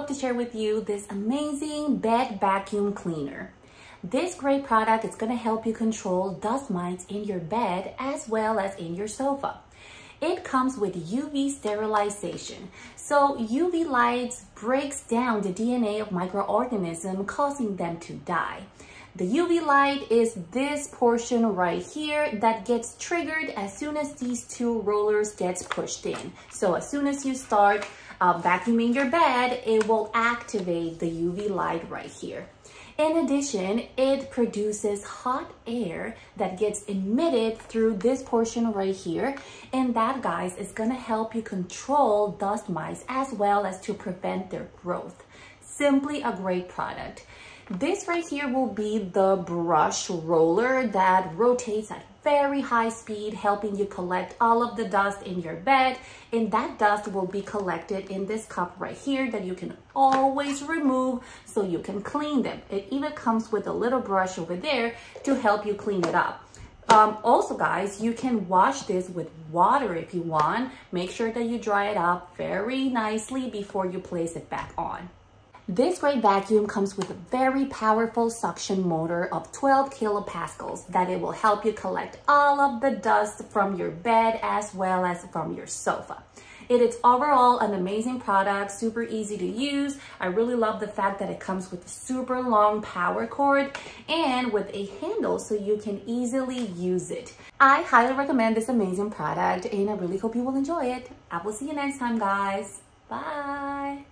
love to share with you this amazing bed vacuum cleaner. This great product is going to help you control dust mites in your bed as well as in your sofa. It comes with UV sterilization. So UV lights breaks down the DNA of microorganisms, causing them to die. The UV light is this portion right here that gets triggered as soon as these two rollers gets pushed in. So as soon as you start vacuuming your bed, it will activate the UV light right here. In addition, it produces hot air that gets emitted through this portion right here. And that, guys, is gonna help you control dust mites as well as to prevent their growth. Simply a great product. This right here will be the brush roller that rotates at very high speed, helping you collect all of the dust in your bed. And that dust will be collected in this cup right here that you can always remove so you can clean them. It even comes with a little brush over there to help you clean it up. Also, guys, you can wash this with water if you want. Make sure that you dry it up very nicely before you place it back on. This great vacuum comes with a very powerful suction motor of 12 kilopascals that it will help you collect all of the dust from your bed as well as from your sofa. It is overall an amazing product, super easy to use. I really love the fact that it comes with a super long power cord and with a handle so you can easily use it. I highly recommend this amazing product and I really hope you will enjoy it. I will see you next time, guys. Bye.